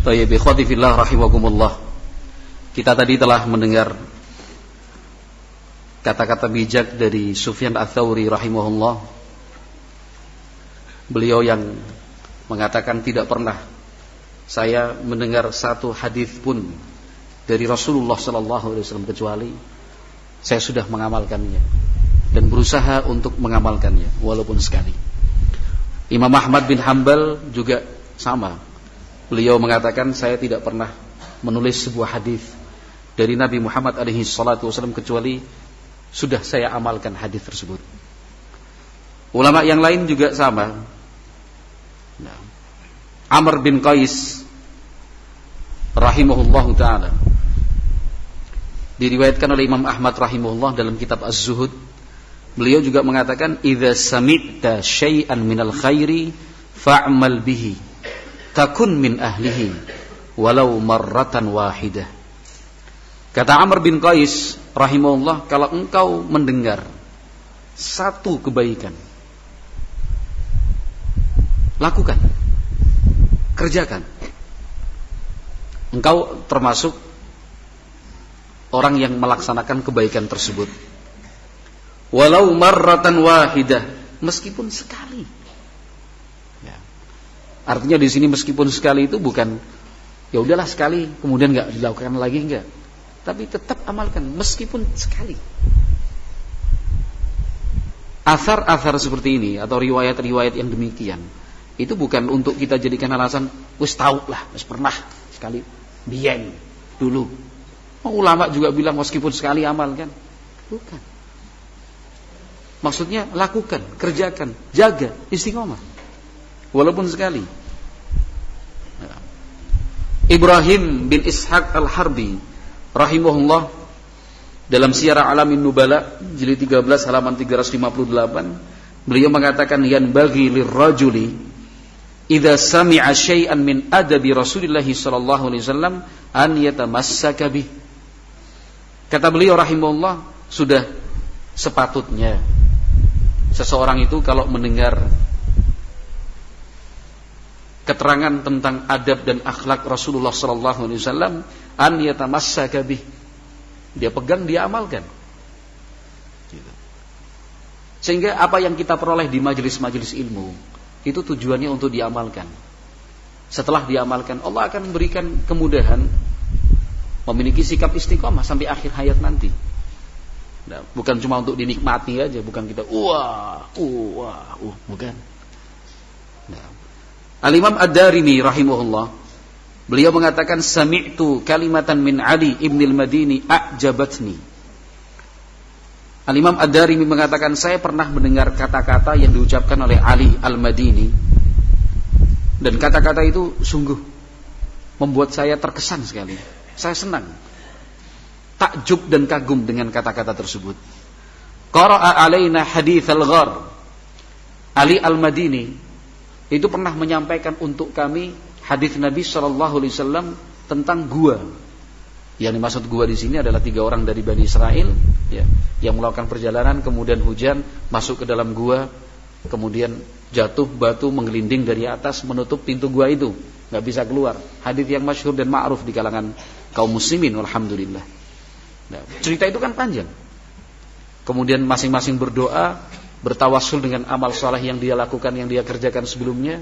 Thayyib ikhwati fillah rahimakumullah. Kita tadi telah mendengar kata-kata bijak dari Sufyan Ats-Tsauri rahimahullah. Beliau yang mengatakan tidak pernah saya mendengar satu hadis pun dari Rasulullah sallallahu alaihi wasallam kecuali saya sudah mengamalkannya dan berusaha untuk mengamalkannya walaupun sekali. Imam Ahmad bin Hanbal juga sama. Beliau mengatakan saya tidak pernah menulis sebuah hadis dari Nabi Muhammad alaihi salatu wasallam kecuali sudah saya amalkan hadis tersebut. Ulama yang lain juga sama. Amr bin Qais rahimahullahu taala diriwayatkan oleh Imam Ahmad rahimahullah dalam kitab Az-Zuhud. Beliau juga mengatakan idza sami'ta syai'an minal khairi fa'mal bihi takun min ahlihi walau marratan wahidah. Kata Amr bin Qais rahimahullah, kalau engkau mendengar satu kebaikan, lakukan, kerjakan. Engkau termasuk orang yang melaksanakan kebaikan tersebut. Walau marratan wahidah, meskipun sekali. Ya. Artinya di sini meskipun sekali itu bukan ya udahlah sekali kemudian enggak dilakukan lagi, enggak. Tapi tetap amalkan meskipun sekali. Athar-athar seperti ini atau riwayat-riwayat yang demikian itu bukan untuk kita jadikan alasan wis tahu lah, wis pernah sekali biyen dulu. Ulama juga bilang meskipun sekali amalkan. Bukan. Maksudnya lakukan, kerjakan, jaga, istiqomah walaupun sekali. Ibrahim bin Ishaq Al-Harbi rahimahullah dalam Syiar A'lamin Nubala jilid 13 halaman 358 beliau mengatakan yanbaghi lirrajuli idza sami'a syai'an min adabi Rasulillah sallallahu alaihi wasallam an yatamassaka bih. Kata beliau rahimahullah, sudah sepatutnya seseorang itu kalau mendengar keterangan tentang adab dan akhlak Rasulullah sallallahu alaihi wasallam an yatamassaka bih, dia pegang, dia amalkan. Gitu. Sehingga apa yang kita peroleh di majelis-majelis ilmu itu tujuannya untuk diamalkan. Setelah diamalkan, Allah akan memberikan kemudahan memiliki sikap istiqomah sampai akhir hayat nanti. Nah, bukan cuma untuk dinikmati aja, bukan kita bukan. Nah, Al-Imam Ad-Darimi rahimahullah, beliau mengatakan sami'tu kalimatan min Ali ibn al-Madini a'jabatni. Al-Imam Ad-Darimi mengatakan saya pernah mendengar kata-kata yang diucapkan oleh Ali al-Madini dan kata-kata itu sungguh membuat saya terkesan sekali. Saya senang, takjub dan kagum dengan kata-kata tersebut. Qara'a alaina hadits al-ghar. Ali al-Madini itu pernah menyampaikan untuk kami hadis Nabi sallallahu alaihi wasallam tentang gua. Yang dimaksud gua di sini adalah 3 orang dari Bani Israel, ya, yang melakukan perjalanan kemudian hujan, masuk ke dalam gua, kemudian jatuh batu menggelinding dari atas menutup pintu gua itu, enggak bisa keluar. Hadis yang masyhur dan ma'ruf di kalangan kaum muslimin alhamdulillah. Nah, cerita itu kan panjang. Kemudian masing-masing berdoa, bertawassul dengan amal saleh yang dia lakukan, yang dia kerjakan sebelumnya.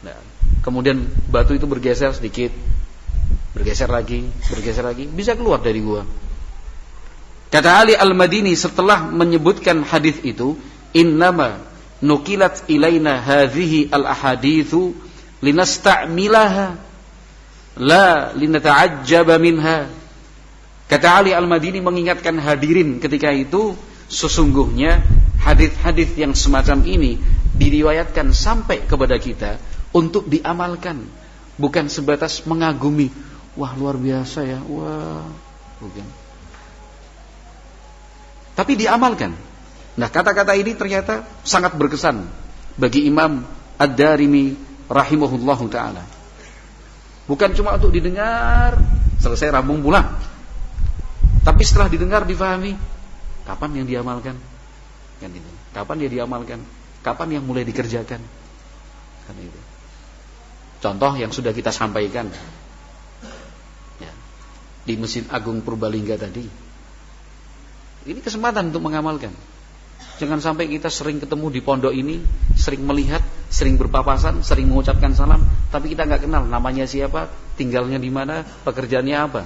Nah, kemudian batu itu bergeser sedikit, bergeser lagi, bisa keluar dari gua. Kata Ali al-Madini setelah menyebutkan hadis itu, innama nukilat ilaina hadhihi al-ahaditsu linasta'milaha la linata'ajjaba minha. Kata Ali al-Madini mengingatkan hadirin ketika itu, sesungguhnya hadis-hadis yang semacam ini diriwayatkan sampai kepada kita untuk diamalkan, bukan sebatas mengagumi. Wah, luar biasa ya, wah, bukan. Tapi diamalkan. Nah, kata-kata ini ternyata sangat berkesan bagi Imam Ad-Darimi rahimahullahu ta'ala. Bukan cuma untuk didengar, selesai rampung pulang. Tapi setelah didengar, difahami, kapan yang diamalkan? Kan itu. Kapan dia diamalkan? Kapan yang mulai dikerjakan? Kan itu. Contoh yang sudah kita sampaikan di Masjid Agung Purbalingga tadi. Ini kesempatan untuk mengamalkan. Jangan sampai kita sering ketemu di pondok ini, sering melihat, sering berpapasan, sering mengucapkan salam, tapi kita nggak kenal namanya siapa, tinggalnya di mana, pekerjaannya apa.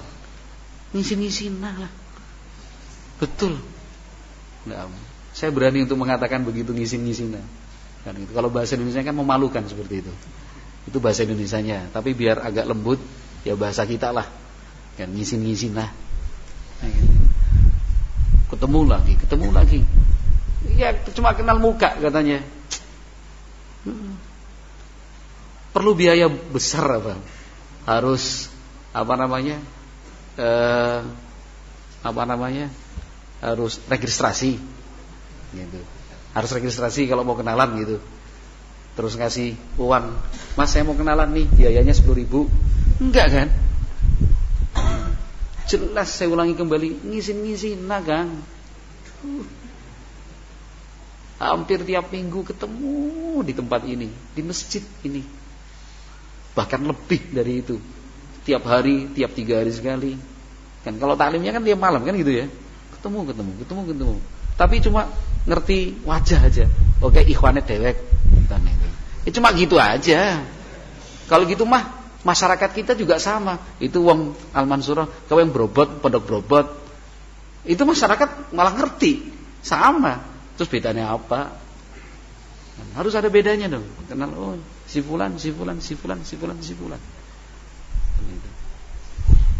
Ngisin-ngisinah lah. Betul. Nggak, saya berani untuk mengatakan begitu, ngisin-ngisinah. Kan itu. Kalau bahasa Indonesia kan memalukan seperti itu. Itu bahasa Indonesianya. Tapi biar agak lembut, ya bahasa kita lah. Kan ngisin-ngisinah. Ketemu lagi. Ya cuma kenal muka katanya. Perlu biaya besar apa? Harus harus registrasi gitu. Harus registrasi kalau mau kenalan gitu. Terus ngasih uang, Mas saya mau kenalan nih, biayanya 10.000. Enggak kan? Jelas saya ulangi kembali, ngisin-ngisin Kang. Hampir tiap minggu ketemu di tempat ini, di masjid ini. Bahkan lebih dari itu. Tiap hari, tiap 3 hari sekali. Kan kalau taklimnya kan tiap malam kan gitu ya. Ketemu. Tapi cuma ngerti wajah aja. Oke, ikhwanet dewek kan itu. Ya cuma gitu aja. Kalau gitu mah masyarakat kita juga sama. Itu wong Al-Mansurah, kau yang berobot, pondok berobot. Itu masyarakat malah ngerti. Sama. Terus bedanya apa? Harus ada bedanya dong. Kenal si fulan.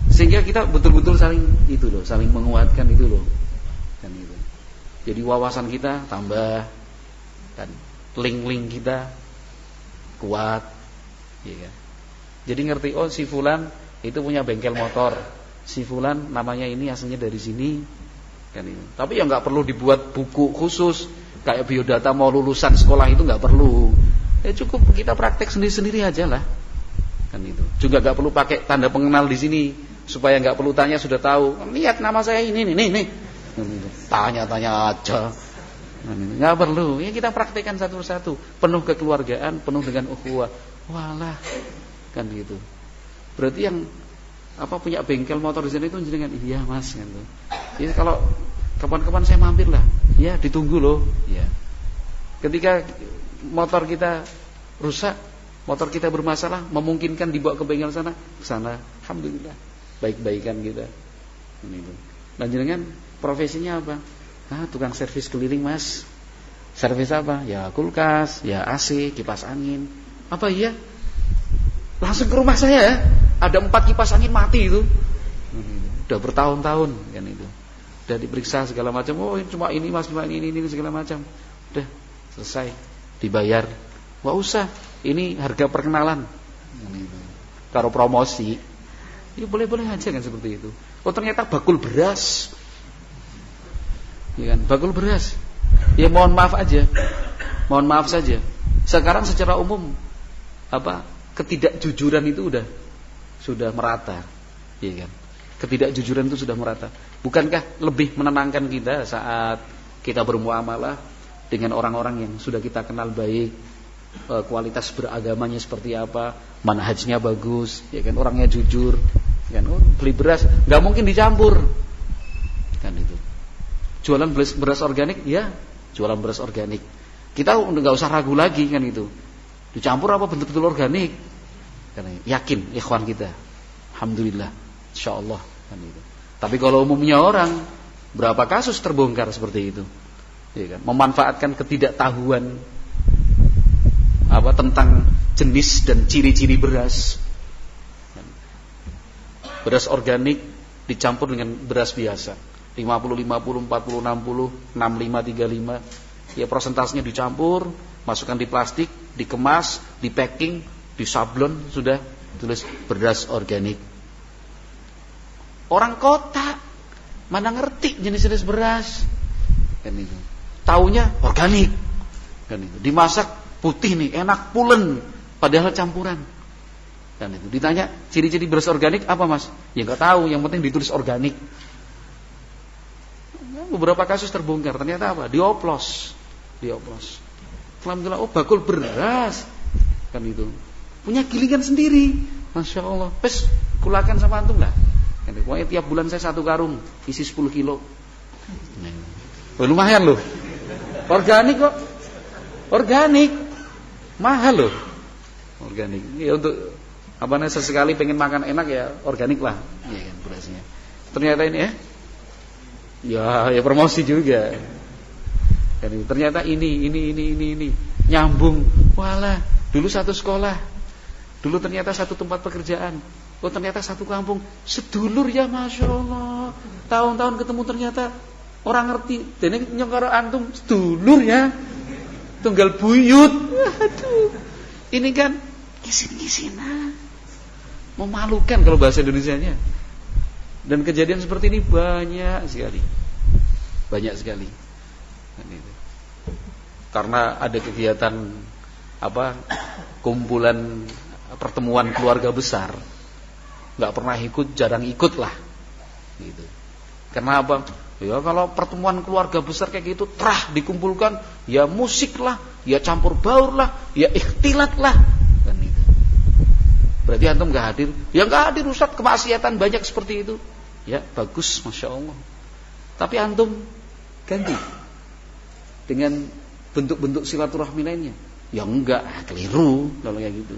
Sehingga kita betul-betul saling menguatkan itu loh. Kan itu. Jadi wawasan kita tambah, kan link kita kuat, ya kan? Jadi ngerti si fulan itu punya bengkel motor, si fulan namanya ini aslinya dari sini, kan itu. Tapi ya nggak perlu dibuat buku khusus kayak biodata mau lulusan sekolah itu nggak perlu. Ya cukup kita praktek sendiri-sendiri aja lah, kan itu. Juga nggak perlu pakai tanda pengenal di sini supaya nggak perlu tanya sudah tahu. Lihat nama saya ini nih. Tanya-tanya aja. Nggak perlu. Ya kita praktekkan satu-satu. Penuh kekeluargaan, penuh dengan ukhuwah. Walah, kan gitu. Berarti yang punya bengkel motor di sini itu jenengan, iya Mas, kan tuh. Ya kalau kapan-kapan saya mampir lah. Ya ditunggu loh. Ya. Ketika motor kita rusak, motor kita bermasalah, memungkinkan dibawa ke bengkel sana, ke sana. Alhamdulillah, baik-baikan kita. Ini. Dan jenengan profesinya apa? Tukang servis keliling Mas. Servis apa? Ya kulkas, ya AC, kipas angin. Apa iya? Langsung ke rumah saya ya. Ada 4 kipas angin mati itu. Udah bertahun-tahun kan itu. Udah diperiksa segala macam. Oh cuma ini Mas, cuma ini segala macam. Udah selesai, dibayar. Wah usah. Ini harga perkenalan. Taruh promosi. Ya boleh-boleh aja kan seperti itu. Oh ternyata bakul beras. Ya kan, bakul beras. Ya mohon maaf aja. Mohon maaf saja. Sekarang secara umum ketidakjujuran itu sudah merata. Ya kan? Ketidakjujuran itu sudah merata. Bukankah lebih menenangkan kita saat kita bermuamalah dengan orang-orang yang sudah kita kenal baik, kualitas beragamanya seperti apa, manhajnya bagus, ya kan, orangnya jujur, kan? Beli beras nggak mungkin dicampur, kan itu. Jualan beras organik, ya jualan beras organik. Kita nggak usah ragu lagi kan itu. Dicampur apa betul-betul organik? Karena yakin ikhwan kita, alhamdulillah, insyaallah kan itu. Tapi kalau umumnya orang, berapa kasus terbongkar seperti itu, ya kan? Memanfaatkan ketidaktahuan tentang jenis dan ciri-ciri beras. Beras organik dicampur dengan beras biasa. 50, 40, 40, 60, 65, 35. Ya persentasenya dicampur, masukkan di plastik, dikemas, di packing, di sablon, sudah tulis beras organik. Orang kota mana ngerti jenis-jenis beras? Kan itu. Taunya organik. Kan itu. Dimasak putih nih, enak pulen, padahal campuran. Kan itu. Ditanya ciri-ciri beras organik apa Mas? Ya enggak tahu, yang penting ditulis organik. Beberapa kasus terbongkar, ternyata apa? Dioplos. Alhamdulillah, bakul beras kan itu. Punya gilingan sendiri. Masya Allah. Kulakan sama antum lah. Pokoknya tiap bulan saya 1 karung isi 10 kilo. Lumayan loh. Organik kok. Organik. Mahal loh. Organik. Ya untuk sesekali pengen makan enak ya organik lah. Iya kan berasnya. Ternyata ini ya promosi juga. Jadi ternyata ini nyambung. Walah, dulu satu sekolah. Dulu ternyata satu tempat pekerjaan. Oh ternyata satu kampung. Sedulur ya Masya Allah. Tahun-tahun ketemu ternyata orang ngerti. Jadi nyongkaro antum sedulur ya. Tunggal buyut. Aduh. Ini kan kisin-kisinan. Memalukan kalau bahasa Indonesianya. Dan kejadian seperti ini banyak sekali. Banyak sekali. Karena ada kegiatan kumpulan pertemuan keluarga besar, nggak pernah ikut, jarang ikut lah, gitu. Karena apa? Ya kalau pertemuan keluarga besar kayak gitu, dikumpulkan, ya musik lah, ya campur baur lah, ya ikhtilat lah, kan itu. Berarti antum nggak hadir, ya nggak hadir Ustaz, kemaksiatan banyak seperti itu, ya bagus, Masya Allah. Tapi antum ganti dengan bentuk-bentuk silaturahmi lainnya, ya enggak, keliru kalau kayak gitu.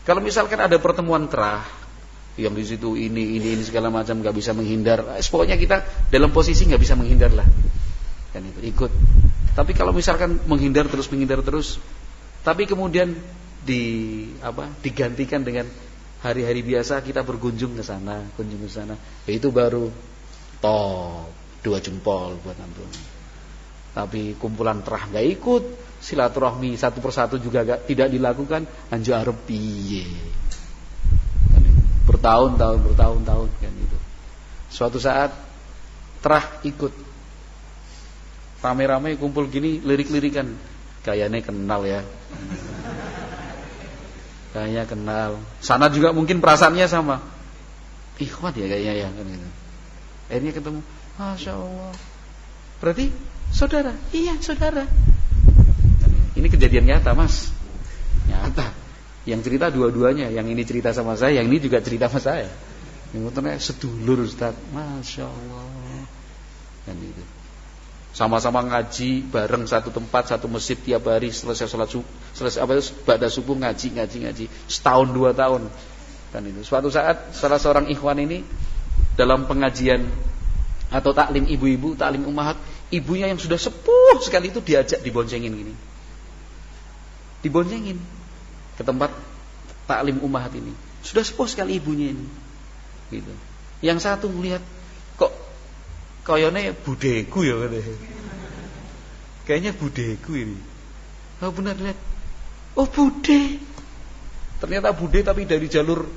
Kalau misalkan ada pertemuan yang di situ ini segala macam nggak bisa menghindar, pokoknya kita dalam posisi nggak bisa menghindar lah, kan itu ikut. Tapi kalau misalkan menghindar terus, tapi kemudian digantikan dengan hari-hari biasa kita berkunjung ke sana, ya itu baru top 2 jempol buat antum. Tapi kumpulan nggak ikut, silaturahmi satu persatu juga tidak dilakukan, anjo arep piye. Bertahun-tahun kan itu. Suatu saat ikut. Rame-rame kumpul gini, lirik-lirikan. Kayaknya kenal ya. Kayaknya kenal. Sana juga mungkin perasaannya sama. Ikhwan ya kayaknya ya kan gitu. Akhirnya ketemu. Masya Allah. Berarti saudara? Iya saudara. Ini kejadian nyata Mas. Nyata. Yang cerita dua-duanya. Yang ini cerita sama saya, yang ini juga cerita sama saya. Yang ternyata sedulur Ustaz. Masya Allah. Dan itu. Sama-sama ngaji bareng satu tempat, satu masjid tiap hari, selesai ba'da subuh ngaji. Setahun 2 tahun. Dan itu. Suatu saat salah seorang ikhwan ini dalam pengajian atau taklim ibu-ibu, taklim ummahat, ibunya yang sudah sepuh sekali itu diajak diboncengin gini. Diboncengin ke tempat taklim ummahat ini. Sudah sepuh sekali ibunya ini. Gitu. Yang satu melihat kok kayaknya budeku ya katanya. Kayaknya budeku ini. Oh benar lihat. Oh bude. Ternyata bude tapi dari jalur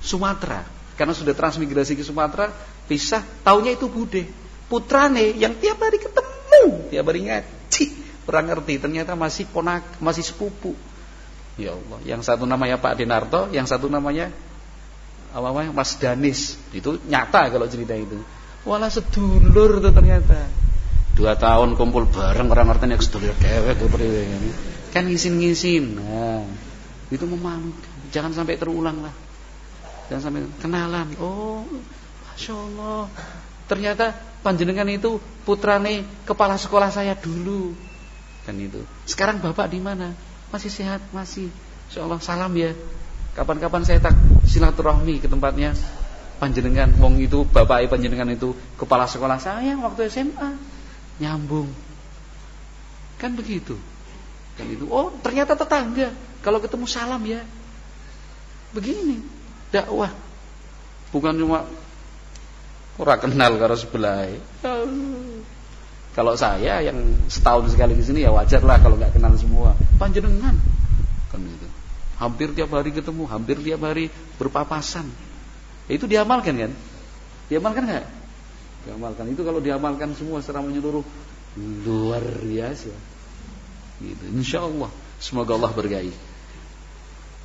Sumatera. Karena sudah transmigrasi ke Sumatera, pisah, taunya itu bude. Putrane yang tiap hari ketemu, tiap hari ngaji, orang ngerti ternyata masih sepupu. Ya Allah, yang satu namanya Pak Denarto, yang satu namanya Mas Danis. Itu nyata kalau cerita itu. Walah sedulur itu ternyata. 2 tahun kumpul bareng orang ngerti yang sedulur dewek seperti ini. Kan ngisin-ngisin. Nah, itu memalukan. Jangan sampai terulang lah. Jangan sampai kenalan. Oh, Masya Allah. Ternyata panjenengan itu putrane kepala sekolah saya dulu. Kan itu. Sekarang Bapak di mana? Masih sehat? Masih. Insyaallah salam ya. Kapan-kapan saya tak silaturahmi ke tempatnya panjenengan. Wong itu bapak panjenengan itu kepala sekolah saya waktu SMA. Nyambung. Kan begitu. Kan itu. Oh, ternyata tetangga. Kalau ketemu salam ya. Begini. Dakwah. Bukan cuma ora kenal karo sebelah. Kalau saya yang setahun sekali di sini ya wajar lah kalau nggak kenal semua. Panjenengan kan itu. Hampir tiap hari ketemu, hampir tiap hari berpapasan. Ya, itu diamalkan kan? Diamalkan nggak? Diamalkan. Itu kalau diamalkan semua secara menyeluruh luar biasa. Gitu. Insyaallah. Semoga Allah berkahi.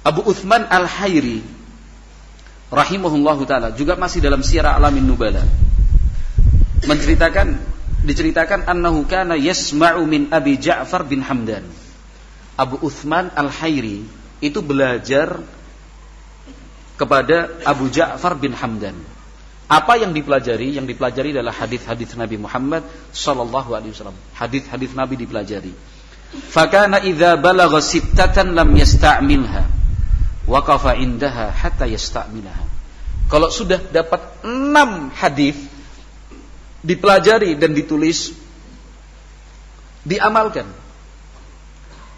Abu Uthman Al-Hayri rahimahullahu taala juga masih dalam Syiar A'lamin Nubala diceritakan annahu kana yasma'u min Abi Ja'far bin Hamdan. Abu Uthman Al-Hayri itu belajar kepada Abu Ja'far bin Hamdan. Apa yang dipelajari? Yang dipelajari adalah hadis-hadis Nabi Muhammad sallallahu alaihi wasallam. Hadis-hadis Nabi dipelajari. Fakana idza balagha sittatan lam yasta'milha waqafa indaha hatta yasta'milaha. Kalau sudah dapat 6 hadis dipelajari dan ditulis, diamalkan.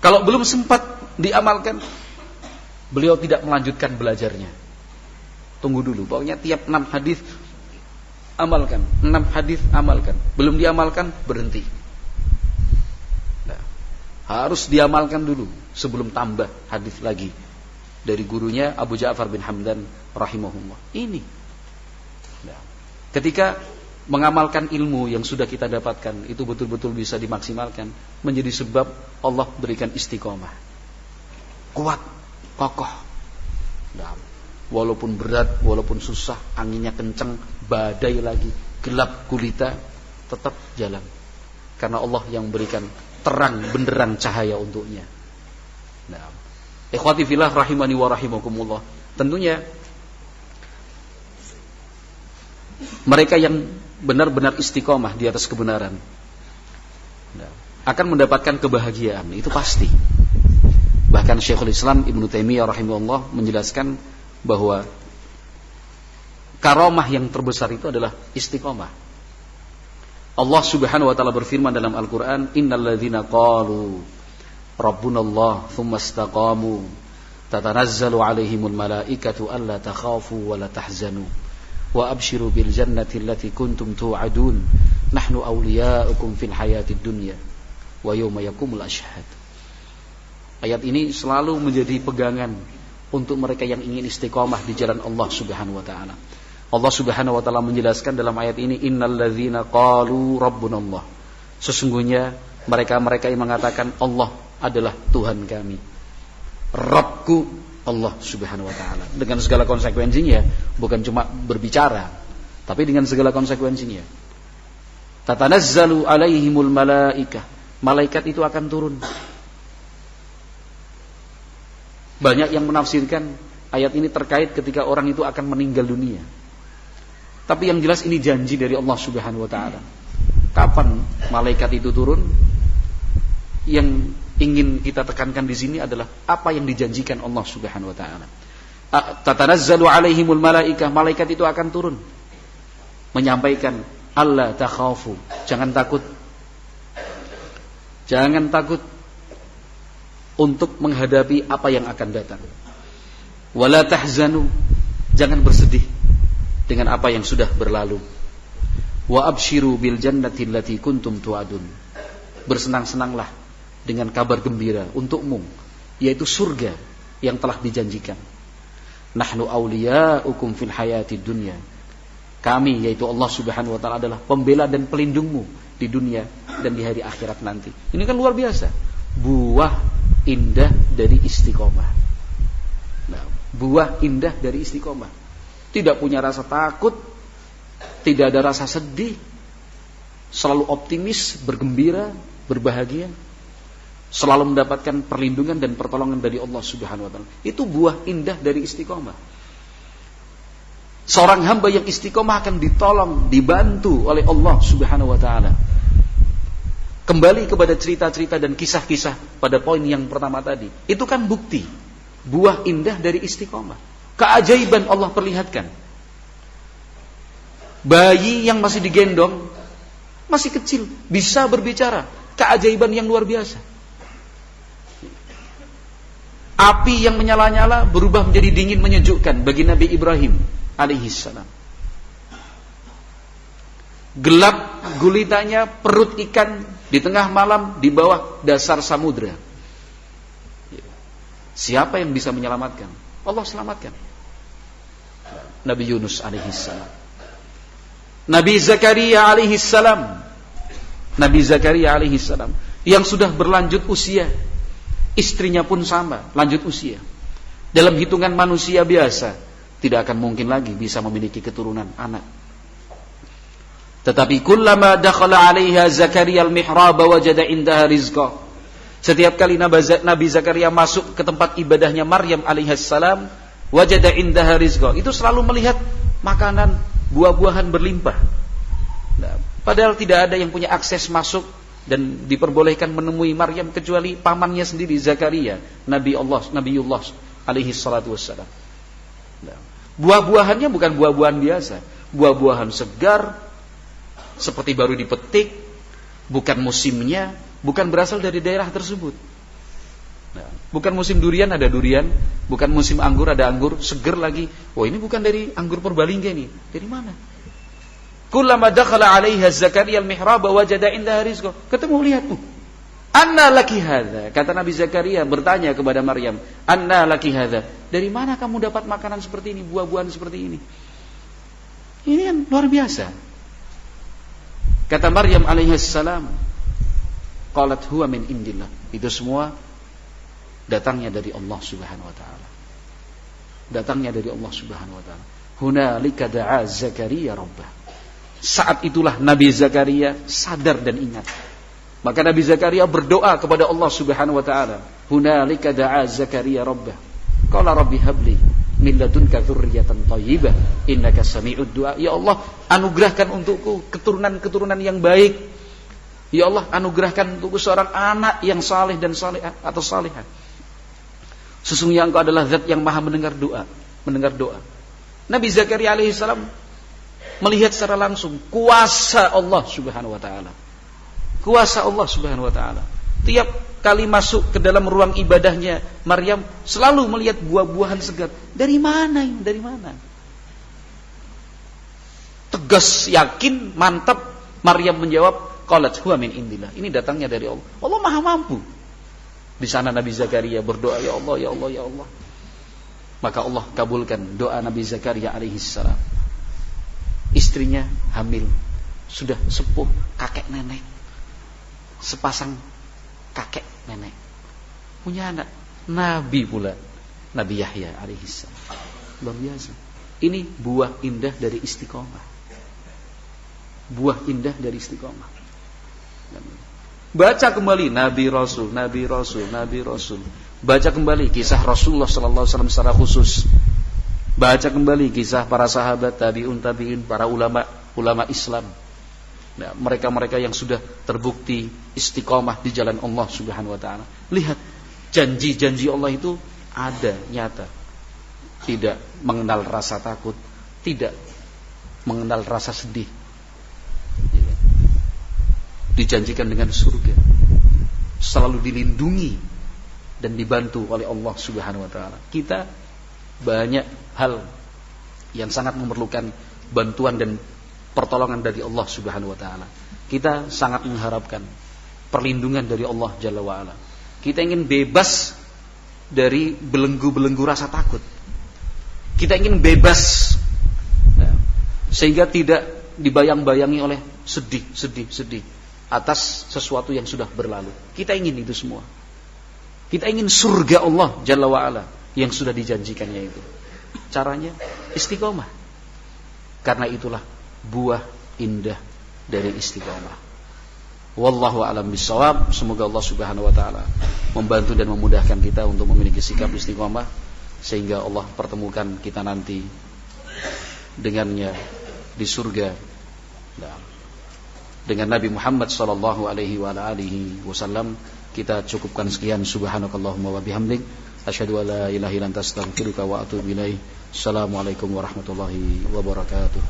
Kalau belum sempat diamalkan, beliau tidak melanjutkan belajarnya. Tunggu dulu, pokoknya tiap 6 hadis amalkan, 6 hadis amalkan. Belum diamalkan, berhenti. Nah, harus diamalkan dulu sebelum tambah hadis lagi. Dari gurunya Abu Ja'far bin Hamdan rahimahullah. Ini. Nah, ketika mengamalkan ilmu yang sudah kita dapatkan itu betul-betul bisa dimaksimalkan, menjadi sebab Allah berikan istiqomah. Kuat, kokoh. Nah, walaupun berat, walaupun susah, anginnya kencang, badai lagi, gelap gulita, tetap jalan. Karena Allah yang berikan terang benderang cahaya untuknya. Nah, ikhwati fillah rahimani wa rahimakumullah. Tentunya mereka yang benar-benar istiqomah di atas kebenaran akan mendapatkan kebahagiaan, itu pasti. Bahkan Syekhul Islam Ibnu Taimiyah rahimahullah menjelaskan bahwa karamah yang terbesar itu adalah istiqomah. Allah Subhanahu wa taala berfirman dalam Al-Qur'an, "Innal ladzina qalu rabbunallah tsumma istaqamu tatanazzalu 'alaihimul malaikatu alla takhafu wa la tahzanu wa abshiru bil jannati allati kuntum tu'adun nahnu awliya'ukum fil hayatid dunya wa yawma yaqumul ashhad." Ayat ini selalu menjadi pegangan untuk mereka yang ingin istiqamah di jalan Allah Subhanahu wa taala. Allah Subhanahu wa taala menjelaskan dalam ayat ini, "Innal ladzina qalu rabbunallah." Sesungguhnya mereka-mereka yang mengatakan Allah adalah Tuhan kami. Rabbku Allah Subhanahu wa taala. Dengan segala konsekuensinya, bukan cuma berbicara, tapi dengan segala konsekuensinya. Tatanazzalu alaihimul malaikah. Malaikat itu akan turun. Banyak yang menafsirkan ayat ini terkait ketika orang itu akan meninggal dunia. Tapi yang jelas ini janji dari Allah Subhanahu wa taala. Kapan malaikat itu turun? Yang ingin kita tekankan di sini adalah apa yang dijanjikan Allah Subhanahu wa taala. Tatanazzalu alaihimul malaikah, malaikat itu akan turun menyampaikan, "Allah takhafu." Jangan takut. Jangan takut untuk menghadapi apa yang akan datang. Wala tahzanu, jangan bersedih dengan apa yang sudah berlalu. Wa abshiru bil jannati allati kuntum tu'adun. Bersenang-senanglah dengan kabar gembira untukmu, yaitu surga yang telah dijanjikan. Nahnu awliya'ukum fil hayatid dunya. Kami, yaitu Allah Subhanahu wa taala, adalah pembela dan pelindungmu di dunia dan di hari akhirat nanti. Ini kan luar biasa. Buah indah dari istiqomah. Nah, buah indah dari istiqomah. Tidak punya rasa takut, tidak ada rasa sedih, selalu optimis, bergembira, berbahagia, selalu mendapatkan perlindungan dan pertolongan dari Allah Subhanahu wa taala. Itu buah indah dari istiqomah. Seorang hamba yang istiqomah akan ditolong, dibantu oleh Allah Subhanahu wa taala. Kembali kepada cerita-cerita dan kisah-kisah pada poin yang pertama tadi. Itu kan bukti buah indah dari istiqomah. Keajaiban Allah perlihatkan. Bayi yang masih digendong, masih kecil, bisa berbicara. Keajaiban yang luar biasa. Api yang menyala-nyala berubah menjadi dingin menyejukkan bagi Nabi Ibrahim alaihissalam. Gelap gulitanya perut ikan di tengah malam di bawah dasar samudra. Siapa yang bisa menyelamatkan? Allah selamatkan. Nabi Yunus alaihissalam, Nabi Zakaria alaihissalam, Nabi Zakaria alaihissalam yang sudah berlanjut usia, istrinya pun sama, lanjut usia. Dalam hitungan manusia biasa, tidak akan mungkin lagi bisa memiliki keturunan anak. Tetapi kullama dakhala 'alaiha Zakaria al-mihrab wajada indaha rizqa. Setiap kali Nabi Zakaria masuk ke tempat ibadahnya Maryam alaihissalam, wajada indaha rizqa. Itu selalu melihat makanan buah-buahan berlimpah. Nah, padahal tidak ada yang punya akses masuk dan diperbolehkan menemui Maryam kecuali pamannya sendiri Zakaria, Nabiullah alaihi salatu wassalam. Nah, buah-buahannya bukan buah-buahan biasa, buah-buahan segar seperti baru dipetik, bukan musimnya, bukan berasal dari daerah tersebut. Nah, bukan musim durian ada durian, bukan musim anggur ada anggur seger lagi. Oh, ini bukan dari anggur Purbalingga ini. Dari mana? Kullama dakhala 'alaiha Zakaria al-mihrab wajada indaha rizqa. Ketemu, lihat tuh. Anna laki hadza? Kata Nabi Zakaria bertanya kepada Maryam, "Anna laki hadza?" Dari mana kamu dapat makanan seperti ini, buah-buahan seperti ini? Ini kan luar biasa. Kata Maryam alaihi salam, qalat huwa min indillah. Itu semua datangnya dari Allah Subhanahu wa taala. Datangnya dari Allah Subhanahu wa taala. Hunalika da'a Zakaria rabbah. Saat itulah Nabi Zakaria sadar dan ingat. Maka Nabi Zakaria berdoa kepada Allah Subhanahu wa taala. Hunalika da'a Zakaria rabbah. Qala rabbi habli min ladunka dzurriyyatan thayyibah innaka sami'ud du'a. Ya Allah, anugerahkan untukku keturunan-keturunan yang baik. Ya Allah, anugerahkan untukku seorang anak yang saleh dan salihah atau salihah. Sesungguhnya Engkau adalah Zat yang Maha mendengar doa. Nabi Zakaria alaihi salam melihat secara langsung kuasa Allah Subhanahu wa taala. Kuasa Allah Subhanahu wa taala. Tiap kali masuk ke dalam ruang ibadahnya Maryam selalu melihat buah-buahan segar. Dari mana ini? Dari mana? Tegas, yakin, mantap Maryam menjawab, qalat huwa min indillah. Ini datangnya dari Allah. Allah Maha mampu. Di sana Nabi Zakaria berdoa, ya Allah, ya Allah, ya Allah. Maka Allah kabulkan doa Nabi Zakaria alaihi salam. Istrinya hamil, sudah sepuh kakek nenek, sepasang kakek nenek, punya anak Nabi pula, Nabi Yahya alaihissalam. Luar biasa. Ini buah indah dari istiqomah. Buah indah dari istiqomah. Baca kembali Nabi Rasul, Nabi Rasul, Nabi Rasul. Baca kembali kisah Rasulullah sallallahu alaihi wasallam secara khusus. Baca kembali kisah para sahabat, tabi'un, para ulama Islam. Nah, mereka-mereka yang sudah terbukti istiqomah di jalan Allah Subhanahu wa taala. Lihat, janji-janji Allah itu ada, nyata. Tidak mengenal rasa takut, tidak mengenal rasa sedih. Dijanjikan dengan surga. Selalu dilindungi dan dibantu oleh Allah Subhanahu wa taala. Kita banyak hal yang sangat memerlukan bantuan dan pertolongan dari Allah Subhanahu wa taala. Kita sangat mengharapkan perlindungan dari Allah Jalla wa ala. Kita ingin bebas dari belenggu-belenggu rasa takut. Kita ingin bebas sehingga tidak dibayang-bayangi oleh sedih atas sesuatu yang sudah berlalu. Kita ingin itu semua. Kita ingin surga Allah Jalla wa ala yang sudah dijanjikannya itu. Caranya istiqomah. Karena itulah buah indah dari istiqomah. Wallahu a'lam bishawab. Semoga Allah Subhanahu wa taala membantu dan memudahkan kita untuk memiliki sikap istiqomah sehingga Allah pertemukan kita nanti dengannya di surga. Dengan Nabi Muhammad sallallahu alaihi wa alihi wasallam. Kita cukupkan sekian. Subhanakallahumma wa bihamdik, asyhadu an la ilaha illa anta astaghfiruka wa atubu ilaik. Assalamualaikum warahmatullahi wabarakatuh.